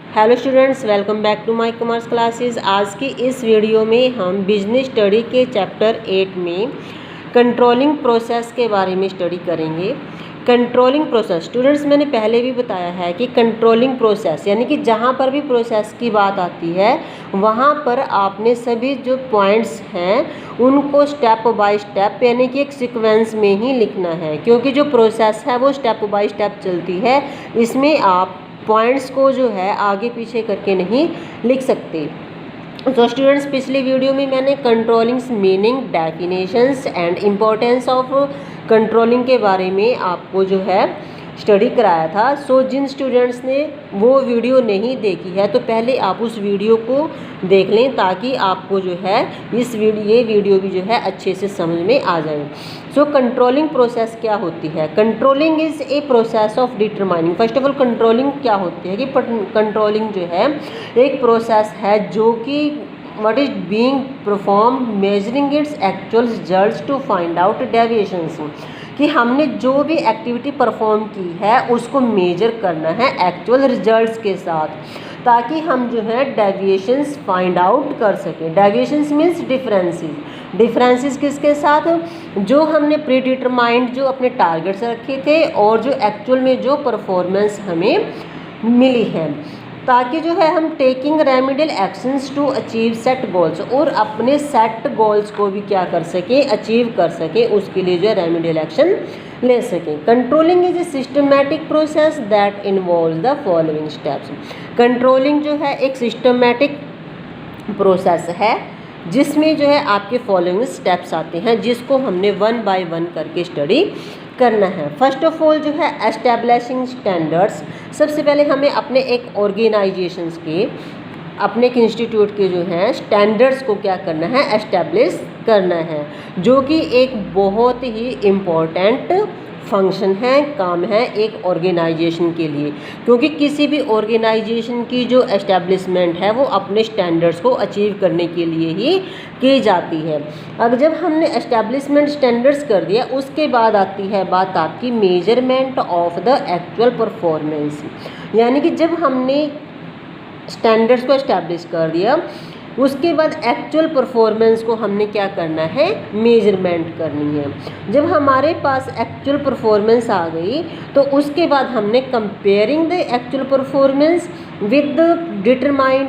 Hello students, welcome back to my commerce classes. आज की इस वीडियो में हम बिजनेस स्टडी के चैप्टर 8 में कंट्रोलिंग प्रोसेस के बारे में स्टडी करेंगे। कंट्रोलिंग प्रोसेस स्टूडेंट्स, मैंने पहले भी बताया है कि कंट्रोलिंग प्रोसेस यानी कि जहाँ पर भी प्रोसेस की बात आती है वहाँ पर आपने सभी जो पॉइंट्स हैं उनको स्टेप बाय स्टेप यानी कि एक सीक्वेंस में ही लिखना है, क्योंकि जो प्रोसेस है वो स्टेप बाय स्टेप चलती है। इसमें आप पॉइंट्स को जो है आगे पीछे करके नहीं लिख सकते। तो स्टूडेंट्स, पिछली वीडियो में मैंने controlling's meaning, definitions and importance of controlling के बारे में आपको जो है स्टडी कराया था। सो जिन स्टूडेंट्स ने वो वीडियो नहीं देखी है तो पहले आप उस वीडियो को देख लें ताकि आपको जो है ये वीडियो भी जो है अच्छे से समझ में आ जाए। सो कंट्रोलिंग प्रोसेस क्या होती है? Controlling is a process of determining. First of all controlling क्या होती है कि कंट्रोलिंग जो है एक प्रोसेस है जो कि what is being performed measuring its actual results to find out deviations, कि हमने जो भी एक्टिविटी परफॉर्म की है उसको मेजर करना है एक्चुअल रिजल्ट्स के साथ, ताकि हम जो है डेविएशंस फाइंड आउट कर सकें। डेविएशंस मीन्स डिफरेंसेस किसके साथ? जो हमने प्री डिटरमाइंड जो अपने टारगेट्स रखे थे और जो एक्चुअल में जो परफॉर्मेंस हमें मिली है, ताकि जो है हम taking remedial actions to achieve set goals, और अपने सेट गोल्स को भी क्या कर सकें, अचीव कर सकें, उसके लिए जो है रेमेडियल एक्शन ले सकें। Controlling is a systematic process that involve the following steps. Controlling जो है एक सिस्टमैटिक प्रोसेस है जिसमें जो है आपके फॉलोइंग स्टेप्स आते हैं, जिसको हमने वन बाय वन करके स्टडी करना है। फर्स्ट ऑफ ऑल जो है एस्टैब्लिशिंग स्टैंडर्ड्स। सबसे पहले हमें अपने एक ऑर्गेनाइजेशंस के, अपने एक इंस्टीट्यूट के जो हैं स्टैंडर्ड्स को क्या करना है, एस्टैब्लिश करना है, जो कि एक बहुत ही इम्पॉर्टेंट फंक्शन है, काम है एक ऑर्गेनाइजेशन के लिए, क्योंकि किसी भी ऑर्गेनाइजेशन की जो एस्टैब्लिशमेंट है वो अपने स्टैंडर्ड्स को अचीव करने के लिए ही की जाती है। अब जब हमने एस्टैब्लिशमेंट स्टैंडर्ड्स कर दिया, उसके बाद आती है बात आपकी measurement of the actual performance. यानी कि जब हमने स्टैंडर्ड्स को एस्टैब्लिश कर दिया, उसके बाद एक्चुअल परफॉर्मेंस को हमने क्या करना है, मेजरमेंट करनी है। जब हमारे पास एक्चुअल परफॉर्मेंस आ गई तो उसके बाद हमने comparing the actual performance with the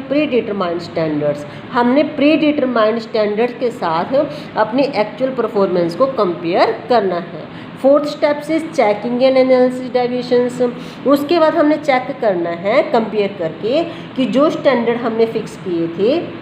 pre determined standards, हमने प्री डिटरमाइंड स्टैंडर्ड के साथ अपनी एक्चुअल परफॉर्मेंस को कंपेयर करना है। फोर्थ स्टेप से चेकिंग एंड एनालिसिस डेविएशंस। उसके बाद हमने चेक करना है कंपेयर करके कि जो स्टैंडर्ड हमने फिक्स किए थे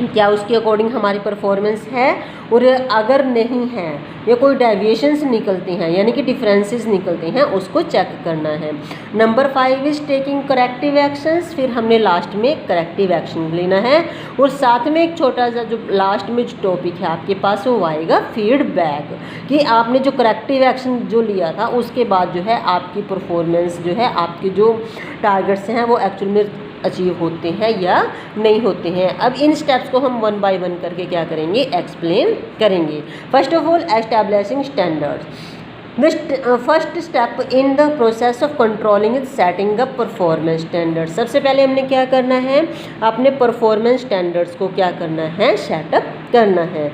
क्या उसके अकॉर्डिंग हमारी परफॉर्मेंस है, और अगर नहीं है या कोई डेविएशंस निकलते हैं यानी कि डिफरेंसेस निकलते हैं, उसको चेक करना है। Number 5 is taking corrective actions. फिर हमने लास्ट में करेक्टिव एक्शन लेना है, और साथ में एक छोटा सा जो लास्ट में जो टॉपिक है आपके पास वो आएगा फीडबैक, कि आपने जो करेक्टिव एक्शन जो लिया था उसके बाद जो है आपकी परफॉर्मेंस जो है, आपके जो टारगेट्स हैं वो एक्चुअल में अचीव होते हैं या नहीं होते हैं। अब इन स्टेप्स को हम वन बाय वन करके क्या करेंगे, एक्सप्लेन करेंगे। First of all establishing standards. The first step in the process of controlling is setting up performance standards. सबसे पहले हमने क्या करना है, अपने परफॉर्मेंस स्टैंडर्ड्स को क्या करना है, सेटअप करना है।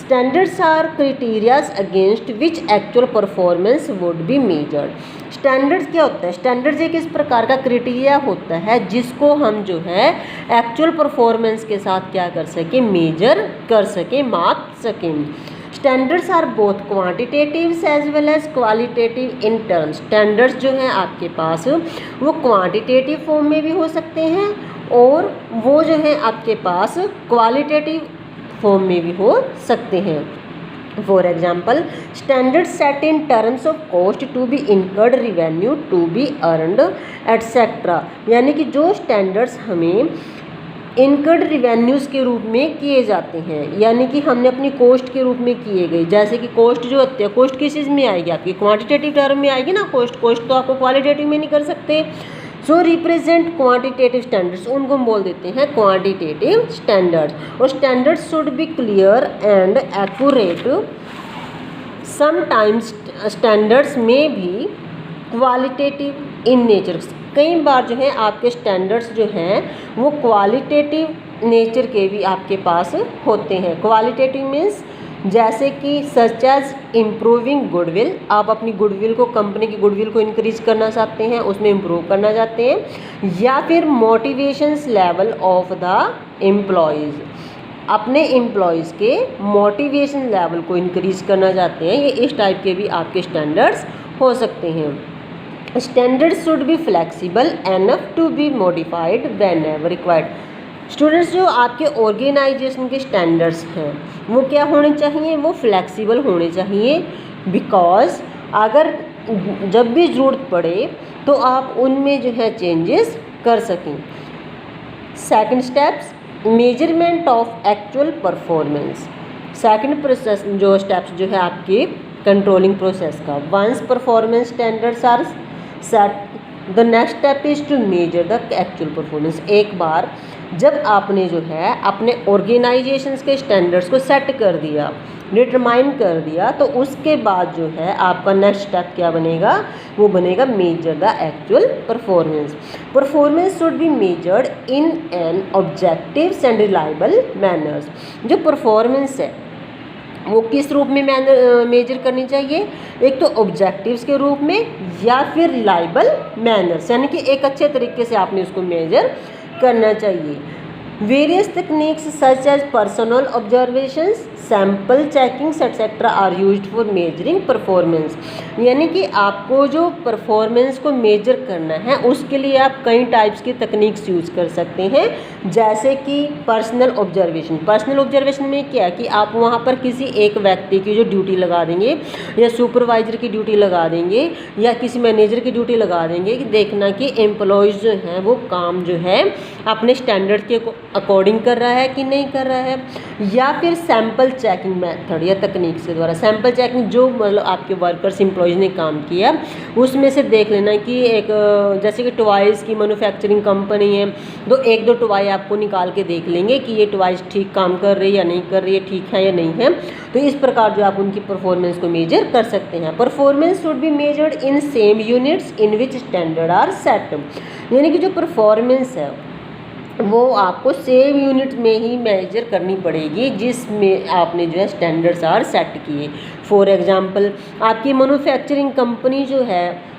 Standards are criterias against which actual performance would be measured. Standards क्या होता है? स्टैंडर्ड्स एक इस प्रकार का क्राइटेरिया होता है जिसको हम जो है एक्चुअल परफॉर्मेंस के साथ क्या कर सकें, मेजर कर सकें, माप सकें। Standards are both quantitative as well as qualitative in terms. Standards जो हैं आपके पास वो क्वांटिटेटिव फॉर्म में भी हो सकते हैं और वो जो है आपके पास क्वालिटेटिव फॉर्म में भी हो सकते हैं। For example, standard set in terms of cost to be incurred, revenue to be earned etcetera. यानी कि जो स्टैंडर्ड्स हमें इनकर्ड रिवेन्यूज़ के रूप में किए जाते हैं, यानी कि हमने अपनी कॉस्ट के रूप में किए गए, जैसे कि कॉस्ट जो होती है, कॉस्ट किस चीज़ में आएगी, आपकी क्वांटिटेटिव टर्म में आएगी ना कॉस्ट तो आपको क्वालिटेटिव में नहीं कर सकते। सो रिप्रेजेंट क्वांटिटेटिव स्टैंडर्ड्स, उनको हम बोल देते हैं क्वांटिटेटिव स्टैंडर्ड्स। और standards should B clear and accurate. Sometimes standards में भी क्वालिटेटिव इन नेचर, कई बार जो है आपके स्टैंडर्ड्स जो हैं वो क्वालिटेटिव नेचर के भी आपके पास होते हैं। क्वालिटेटिव मीन्स जैसे कि सच एज इम्प्रूविंग गुडविल, आप अपनी गुडविल को, कंपनी की गुडविल को इंक्रीज करना चाहते हैं, उसमें इम्प्रूव करना चाहते हैं। या फिर motivations level of the employees, अपने एम्प्लॉयज़ के मोटिवेशन लेवल को इंक्रीज करना चाहते हैं। ये इस टाइप के भी आपके स्टैंडर्ड्स हो सकते हैं। Standards should be flexible enough to be modified whenever required. Students, जो आपके ऑर्गेनाइजेशन के स्टैंडर्ड्स हैं वो क्या होने चाहिए, वो फ्लेक्सिबल होने चाहिए, बिकॉज अगर जब भी ज़रूरत पड़े तो आप उनमें जो है चेंजेस कर सकें। Second steps, measurement of actual performance. Second process जो स्टेप्स जो है आपके कंट्रोलिंग प्रोसेस का, once performance standards are set, the next step is to measure the actual performance. एक बार जब आपने जो है अपने ऑर्गेनाइजेशंस के स्टैंडर्ड्स को सेट कर दिया, डिटरमाइन कर दिया, तो उसके बाद जो है आपका नेक्स्ट स्टेप क्या बनेगा, वो बनेगा major the actual performance. Performance should be measured in an objectives and reliable manners. जो परफॉर्मेंस है वो किस रूप में मेजर करनी चाहिए, एक तो ऑब्जेक्टिव्स के रूप में या फिर रिलायबल मैनर्स, यानी कि एक अच्छे तरीके से आपने उसको मेजर करना चाहिए। Various techniques such as personal observations, sample checkings etcetera are used for measuring performance. यानी कि आपको जो परफॉर्मेंस को मेजर करना है उसके लिए आप कई टाइप्स की तकनीक्स यूज़ कर सकते हैं, जैसे कि पर्सनल ऑब्जर्वेशन। पर्सनल ऑब्जर्वेशन में क्या है कि आप वहाँ पर किसी एक व्यक्ति की जो ड्यूटी लगा देंगे, या सुपरवाइजर की ड्यूटी लगा देंगे, या किसी मैनेजर की ड्यूटी लगा देंगे कि देखना कि एम्प्लॉयज़ जो हैं वो काम जो है अपने स्टैंडर्ड के अकॉर्डिंग कर रहा है कि नहीं कर रहा है। या फिर सैम्पल चेकिंग मेथड या तकनीक से द्वारा, सैम्पल चेकिंग जो मतलब आपके वर्कर्स एम्प्लॉयज़ ने काम किया उसमें से देख लेना कि एक जैसे कि टॉयज़ की मैन्युफैक्चरिंग कंपनी है तो एक दो टॉय आपको निकाल के देख लेंगे कि ये टॉयज़ ठीक काम कर रही है या नहीं कर रही है, ठीक है या नहीं है। तो इस प्रकार जो आप उनकी परफॉर्मेंस को मेजर कर सकते हैं। Performance should be measured in same units in which standard are set. यानी कि जो परफॉर्मेंस है वो आपको सेम यूनिट में ही मेजर करनी पड़ेगी जिसमें आपने जो है स्टैंडर्ड्स आर सेट किए। फॉर एग्जांपल, आपकी मैन्युफैक्चरिंग कंपनी जो है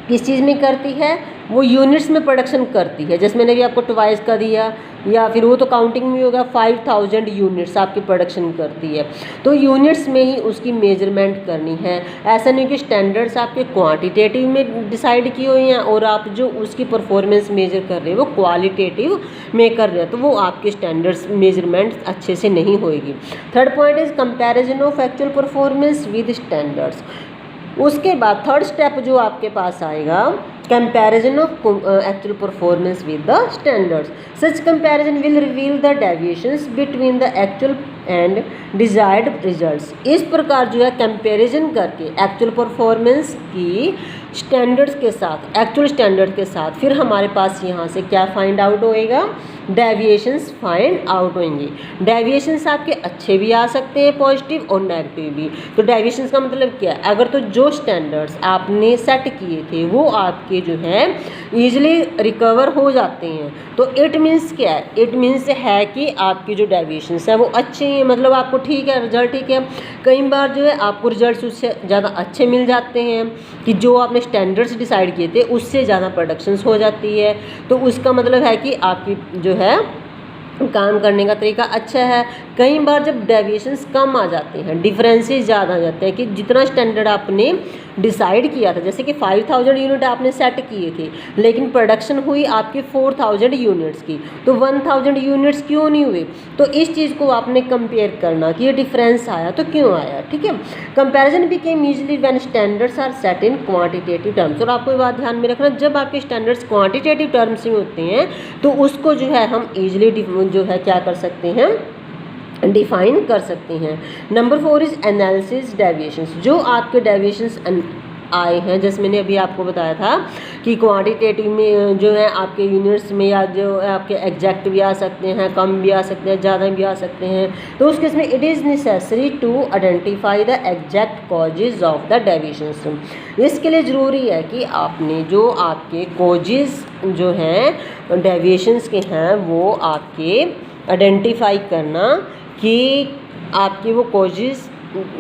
किस चीज़ में करती है, वो यूनिट्स में प्रोडक्शन करती है। जैसे मैंने भी आपको टॉयज़ का दिया, या फिर वो तो काउंटिंग में होगा, 5000 यूनिट्स आपकी प्रोडक्शन करती है, तो यूनिट्स में ही उसकी मेजरमेंट करनी है। ऐसा नहीं कि स्टैंडर्ड्स आपके क्वांटिटेटिव में डिसाइड किए हुए हैं और आप जो उसकी परफॉर्मेंस मेजर कर रहे हैं वो क्वालिटेटिव में कर रहे हैं, तो वो आपके स्टैंडर्ड्स मेजरमेंट अच्छे से नहीं होएगी। Third point is comparison of actual performance with standards. उसके बाद थर्ड स्टेप जो आपके पास आएगा, comparison of actual performance with the standards. Such comparison will reveal the deviations between the actual and desired results. इस प्रकार जो है कंपैरिजन करके एक्चुअल परफॉर्मेंस की स्टैंडर्ड्स के साथ, एक्चुअल स्टैंडर्ड के साथ, फिर हमारे पास यहाँ से क्या फाइंड आउट होएगा, डेविएशंस फाइंड आउट होंगे। डेविएशंस आपके अच्छे भी आ सकते हैं, पॉजिटिव और नेगेटिव भी। तो डेविएशंस का मतलब क्या है, अगर तो जो स्टैंडर्ड्स आपने सेट किए थे वो आपके जो है ईजिली रिकवर हो जाते हैं, तो इट मीन्स क्या है, इट मीन्स है कि आपकी जो डेविएशंस है वो अच्छे हैं, मतलब आपको ठीक है, रिजल्ट ठीक है। कई बार जो है आपको रिजल्ट्स उससे ज़्यादा अच्छे मिल जाते हैं कि जो आपने स्टैंडर्ड्स डिसाइड किए थे उससे ज़्यादा प्रोडक्शंस हो जाती है, तो उसका मतलब है कि आपकी जो है काम करने का तरीका अच्छा है। कई बार जब डेविएशंस कम आ जाते हैं, डिफरेंसेस ज़्यादा आ जाते हैं कि जितना स्टैंडर्ड आपने डिसाइड किया था, जैसे कि 5000 यूनिट आपने सेट किए थे लेकिन प्रोडक्शन हुई आपकी 4000 यूनिट्स की, तो 1000 यूनिट्स क्यों नहीं हुए, तो इस चीज़ को आपने कंपेयर करना कि ये डिफरेंस आया तो क्यों आया, ठीक है। Comparison became easily when standards are set in quantitative terms. और आपको ये बात ध्यान में रखना, जब आपके स्टैंडर्ड्स क्वांटिटेटिव टर्म्स में होते हैं तो उसको जो है हम ईजिली जो है क्या कर सकते हैं, डिफाइन कर सकते हैं। Number 4 is analysis deviations. जो आपके डेविएशंस आए हैं, जैसे मैंने अभी आपको बताया था कि क्वांटिटेटिव में जो है आपके यूनिट्स में या जो आपके एग्जैक्ट भी आ सकते हैं, कम भी आ सकते हैं, ज़्यादा भी आ सकते हैं। तो उस केस में it is necessary to identify the exact causes of the deviations. इसके लिए ज़रूरी है कि आपने जो आपके कॉजेज जो हैं डेविएशंस के हैं वो आपके आइडेंटिफाई करना कि आपके वो कॉजेज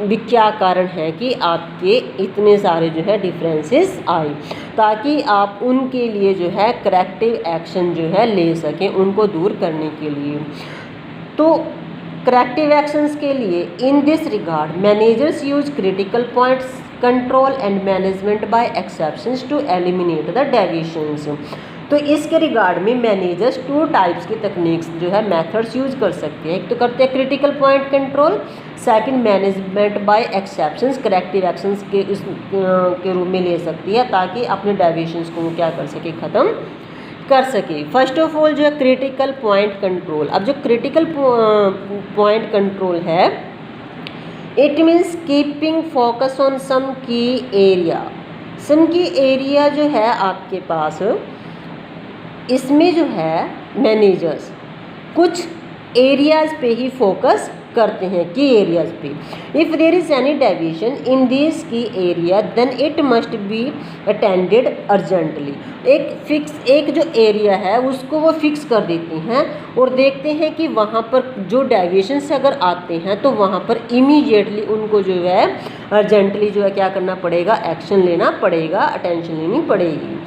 भी क्या कारण है कि आपके इतने सारे जो है डिफरेंसेस आए, ताकि आप उनके लिए जो है करेक्टिव एक्शन जो है ले सकें उनको दूर करने के लिए। तो करेक्टिव एक्शंस के लिए in this regard managers use critical points control and management by exceptions to eliminate the deviations. तो इसके रिगार्ड में मैनेजर्स 2 टाइप्स की तकनीक्स जो है मेथड्स यूज कर सकते हैं। एक तो करते हैं critical point control, second management by exceptions, corrective actions के रूप में ले सकती है ताकि अपने डेविएशंस को वो क्या कर सके, ख़त्म कर सके। फर्स्ट ऑफ ऑल जो है क्रिटिकल पॉइंट कंट्रोल। अब जो क्रिटिकल पॉइंट कंट्रोल है it means keeping focus on some key area. Some key area जो है आपके पास, इसमें जो है मैनेजर्स कुछ एरियाज़ पे ही फोकस करते हैं, की एरियाज़ पे। If there is any deviation in this key area then it must be attended urgently. एक जो एरिया है उसको वो फिक्स कर देते हैं और देखते हैं कि वहाँ पर जो डेविएशंस अगर आते हैं तो वहाँ पर इमीडिएटली उनको जो है अर्जेंटली जो है क्या करना पड़ेगा, एक्शन लेना पड़ेगा, अटेंशन लेनी पड़ेगी।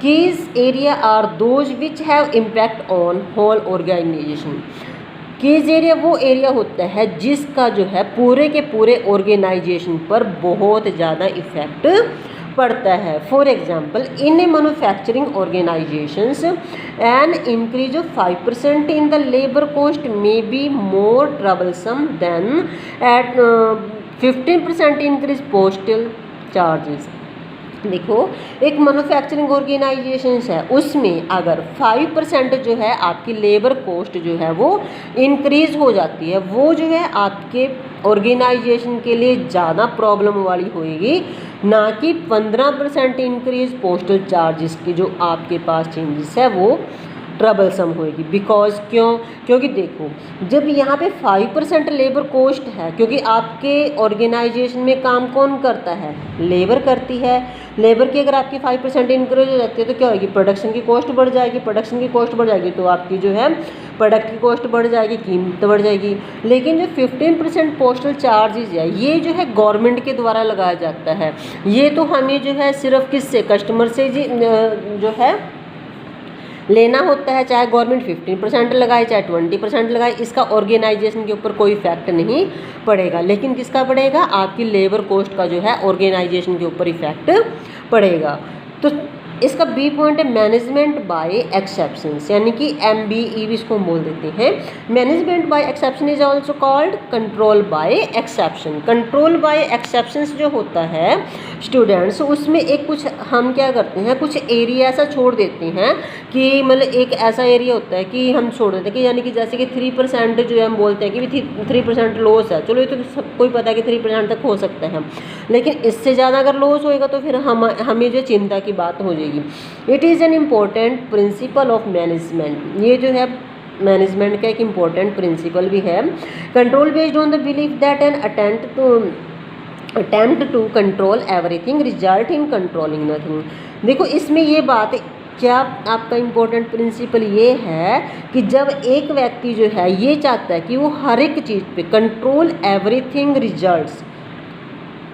Keys area are those which have impact on whole organisation. Keys area वो एरिया होता है जिसका जो है पूरे के पूरे ऑर्गेनाइजेशन पर बहुत ज़्यादा इफेक्ट पड़ता है। For example in a manufacturing organisations an increase of 5% in the labour cost may be more troublesome than at 15% increase postal charges. देखो एक मैन्युफैक्चरिंग ऑर्गेनाइजेशंस है उसमें अगर 5% जो है आपकी लेबर कॉस्ट जो है वो इंक्रीज़ हो जाती है, वो जो है आपके ऑर्गेनाइजेशन के लिए ज़्यादा प्रॉब्लम वाली होएगी, ना कि 15% इंक्रीज पोस्टल चार्जेस की जो आपके पास चेंजेस है वो ट्रबलसम होएगी। बिकॉज क्योंकि देखो जब यहाँ पे 5% लेबर कॉस्ट है, क्योंकि आपके ऑर्गेनाइजेशन में काम कौन करता है, लेबर करती है। लेबर की अगर आपकी 5% इंक्रीज हो जाती है तो क्या होगी, प्रोडक्शन की कॉस्ट बढ़ जाएगी। प्रोडक्शन की कॉस्ट बढ़ जाएगी तो आपकी जो है प्रोडक्ट की कॉस्ट बढ़ जाएगी, कीमत बढ़ जाएगी। लेकिन जो 15% पोस्टल चार्जेस है ये जो है गवर्नमेंट के द्वारा लगाया जाता है। ये तो हमें जो है सिर्फ किससे, कस्टमर से जो है लेना होता है, चाहे गवर्नमेंट 15% लगाए चाहे 20% लगाए, इसका ऑर्गेनाइजेशन के ऊपर कोई इफेक्ट नहीं पड़ेगा। लेकिन किसका पड़ेगा, आपकी लेबर कॉस्ट का जो है ऑर्गेनाइजेशन के ऊपर इफेक्ट पड़ेगा। तो इसका बी पॉइंट है मैनेजमेंट बाय एक्सेप्शंस, यानी कि MBE भी इसको बोल देते हैं। Management by exception is also called control by exception. Control by exceptions जो होता है स्टूडेंट्स, उसमें एक कुछ हम क्या करते हैं, कुछ एरिया ऐसा छोड़ देते हैं कि मतलब एक ऐसा एरिया होता है कि हम छोड़ देते हैं कि यानी कि जैसे कि 3% जो है हम बोलते हैं कि 3% लॉस है, चलो ये तो सबको ही पता है कि 3% तक हो सकता है, लेकिन इससे ज़्यादा अगर लॉस होएगा तो फिर हमें जो चिंता की बात हो जाएगी। It is an important principle of management. ये जो है मैनेजमेंट का एक इम्पोर्टेंट प्रिंसिपल भी है। Control based on the belief that an attempt to control everything result in controlling nothing. देखो इसमें ये बात क्या आपका इम्पोर्टेंट प्रिंसिपल ये है कि जब एक व्यक्ति जो है ये चाहता है कि वो हर एक चीज़ पे कंट्रोल एवरीथिंग रिजल्ट्स,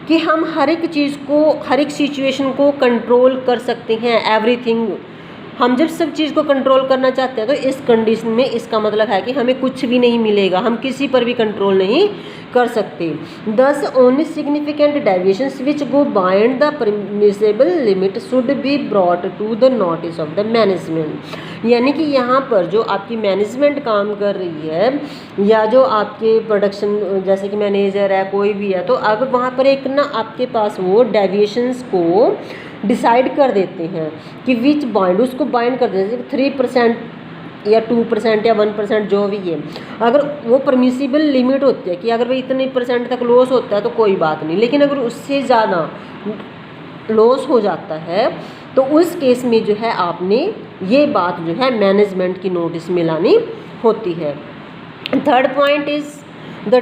कि हम हर एक चीज़ को, हर एक सिचुएशन को कंट्रोल कर सकते हैं, एवरीथिंग। हम जब सब चीज़ को कंट्रोल करना चाहते हैं तो इस कंडीशन में इसका मतलब है कि हमें कुछ भी नहीं मिलेगा, हम किसी पर भी कंट्रोल नहीं कर सकते। Thus only significant deviations which go beyond the permissible limit should be brought to the notice of the management. यानी कि यहाँ पर जो आपकी मैनेजमेंट काम कर रही है या जो आपके प्रोडक्शन जैसे कि मैनेजर है कोई भी है, तो अगर वहाँ पर एक ना आपके पास वो डेविएशंस को डिसाइड कर देते हैं कि विच बाइंड, उसको बाइंड कर देते हैं 3% या 2% या 1% जो भी है, अगर वो परमिसिबल लिमिट होती है कि अगर भाई इतने % तक लॉस होता है तो कोई बात नहीं, लेकिन अगर उससे ज़्यादा लॉस हो जाता है तो उस केस में जो है आपने ये बात जो है मैनेजमेंट की नोटिस में लानी होती है। Third point is the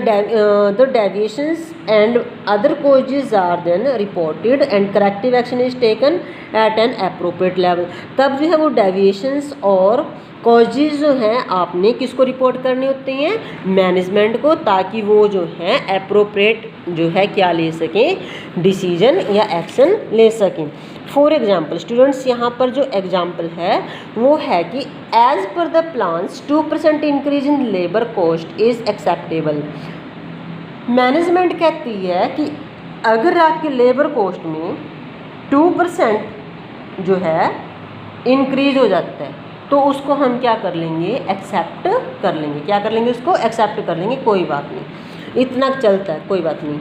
deviations and other causes are then reported and corrective action is taken at an appropriate level। तब जो है वो deviations और कॉजेज जो हैं आपने किसको रिपोर्ट करने होते हैं, मैनेजमेंट को, ताकि वो जो है अप्रोप्रिएट जो है क्या ले सकें, डिसीजन या एक्शन ले सकें। फॉर एग्जाम्पल स्टूडेंट्स, यहाँ पर जो एग्जाम्पल है वो है कि as per the plans 2% increase in labour cost is acceptable. Management कहती है कि अगर आपके लेबर कॉस्ट में 2% जो है इंक्रीज हो जाता है तो उसको हम क्या कर लेंगे, एक्सेप्ट कर लेंगे। क्या कर लेंगे, उसको एक्सेप्ट कर लेंगे, कोई बात नहीं, इतना चलता है, कोई बात नहीं।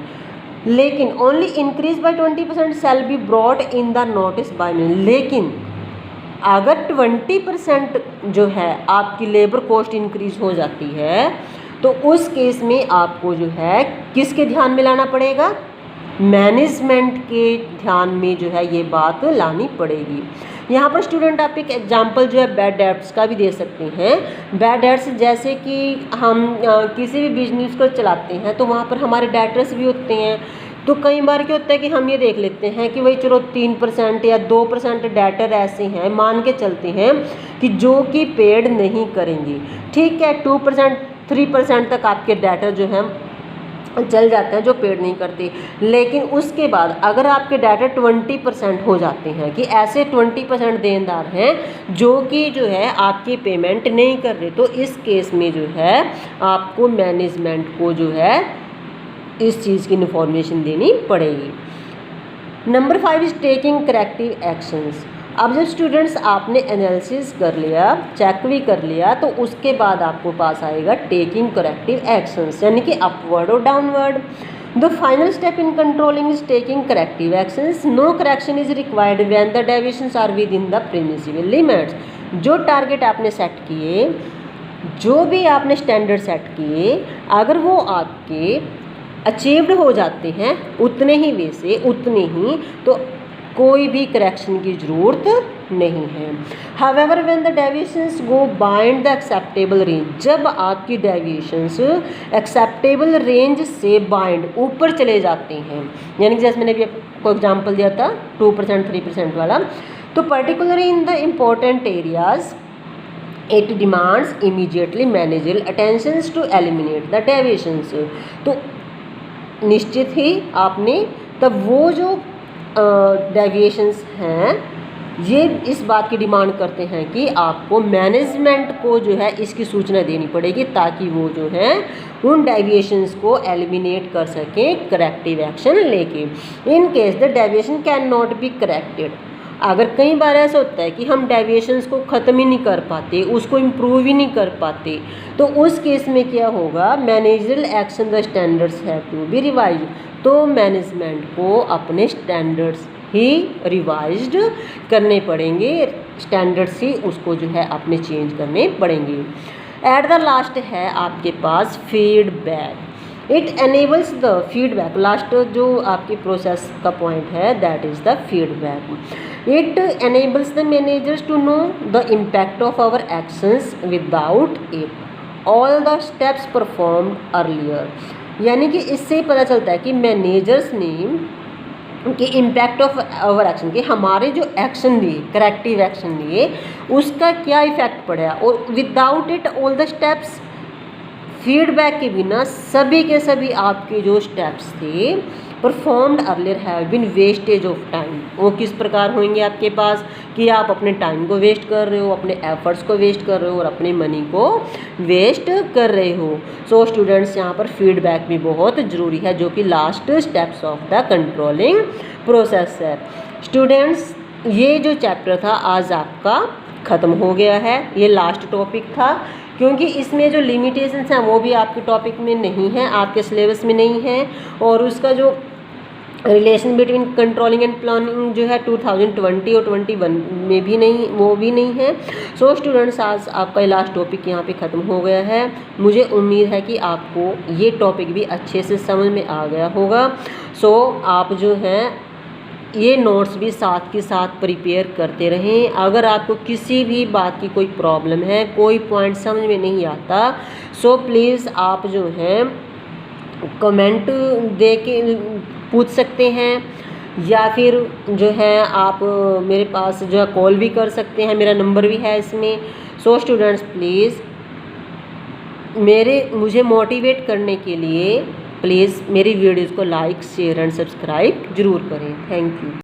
लेकिन only increase by 20% shall be brought in the notice by me. लेकिन अगर 20% जो है आपकी लेबर कॉस्ट इंक्रीज हो जाती है तो उस केस में आपको जो है किसके ध्यान में लाना पड़ेगा, मैनेजमेंट के ध्यान में जो है ये बात लानी पड़ेगी। यहाँ पर स्टूडेंट आप एक एग्जांपल जो है बैड डेट्स का भी दे सकते हैं। बैड डेट्स जैसे कि हम किसी भी बिजनेस को चलाते हैं तो वहाँ पर हमारे डेटर्स भी होते हैं। तो कई बार क्या होता है कि हम ये देख लेते हैं कि भाई चलो 3% या 2% डेटर ऐसे हैं, मान के चलते हैं कि जो कि पेड नहीं करेंगे। ठीक है, 2% 3% तक आपके डेटर जो हैं चल जाते हैं जो पेड नहीं करते। लेकिन उसके बाद अगर आपके डाटा 20% हो जाते हैं कि ऐसे 20% देनदार हैं जो कि जो है आपकी पेमेंट नहीं कर रहे, तो इस केस में जो है आपको मैनेजमेंट को जो है इस चीज़ की इन्फॉर्मेशन देनी पड़ेगी। Number 5 is taking corrective actions. अब जब स्टूडेंट्स आपने एनालिसिस कर लिया, चेक भी कर लिया, तो उसके बाद आपको पास आएगा टेकिंग करेक्टिव एक्शंस, यानी कि अपवर्ड और downward. The final step in controlling is taking corrective actions. No correction is required when the deviations are within the permissible limits. जो टारगेट आपने सेट किए, जो भी आपने स्टैंडर्ड सेट किए, अगर वो आपके अचीव्ड हो जाते हैं उतने ही वे से उतने ही, तो कोई भी करेक्शन की ज़रूरत नहीं है। However when the deviations go bind the acceptable range, जब आपकी डेविएशंस एक्सेप्टेबल रेंज से बाइंड ऊपर चले जाते हैं, यानी कि जैसे मैंने भी आपको एग्जांपल दिया था 2% 3% वाला, तो particularly in the important areas it demands immediately managerial attentions to eliminate the deviations. तो निश्चित ही आपने तब वो जो डेविएशंस हैं ये इस बात की डिमांड करते हैं कि आपको मैनेजमेंट को जो है इसकी सूचना देनी पड़ेगी ताकि वो जो है उन डेविएशंस को एलिमिनेट कर सकें करेक्टिव एक्शन लेके। In case the deviation can not be corrected, अगर कई बार ऐसा होता है कि हम डेविएशंस को ख़त्म ही नहीं कर पाते, उसको इम्प्रूव ही नहीं कर पाते, तो उस केस में क्या होगा, managerial action the standards have to be revise. तो मैनेजमेंट को अपने स्टैंडर्ड्स ही रिवाइज्ड करने पड़ेंगे, स्टैंडर्ड्स ही उसको जो है अपने चेंज करने पड़ेंगे। एट द लास्ट है आपके पास feedback. It enables the feedback, last जो आपकी प्रोसेस का पॉइंट है that is the feedback. It enables the managers to know the impact of our actions without it all the steps performed earlier, यानी कि इससे ही पता चलता है कि मैनेजर्स ने कि इम्पैक्ट ऑफ आवर एक्शन, कि हमारे जो एक्शन लिए, करेक्टिव एक्शन लिए, उसका क्या इफेक्ट पड़ा, और without it all the steps, feedback के बिना सभी के सभी आपके जो स्टेप्स थे performed earlier have been wastage of time. वो किस प्रकार होंगे आपके पास कि आप अपने टाइम को वेस्ट कर रहे हो, अपने एफर्ट्स को वेस्ट कर रहे हो और अपने मनी को वेस्ट कर रहे हो। सो स्टूडेंट्स यहाँ पर फीडबैक भी बहुत ज़रूरी है, जो कि last steps of the controlling process है। स्टूडेंट्स ये जो चैप्टर था आज आपका ख़त्म हो गया है, ये लास्ट टॉपिक था, क्योंकि इसमें जो लिमिटेशंस हैं वो भी आपके टॉपिक में नहीं है, आपके सिलेबस में नहीं है, और उसका जो relation between controlling and planning जो है 2020 और 21 में भी नहीं, वो भी नहीं है। सो स्टूडेंट्स आज आपका लास्ट टॉपिक यहाँ पे ख़त्म हो गया है। मुझे उम्मीद है कि आपको ये टॉपिक भी अच्छे से समझ में आ गया होगा। सो आप जो हैं ये नोट्स भी साथ के साथ प्रिपेयर करते रहें। अगर आपको किसी भी बात की कोई प्रॉब्लम है, कोई पॉइंट समझ में नहीं आता, सो प्लीज़ आप जो है कमेंट दे के पूछ सकते हैं, या फिर जो है आप मेरे पास जो है कॉल भी कर सकते हैं, मेरा नंबर भी है इसमें। सो स्टूडेंट्स प्लीज़ मुझे मोटिवेट करने के लिए प्लीज़ मेरी वीडियोज़ को लाइक, शेयर एंड सब्सक्राइब ज़रूर करें। Thank you.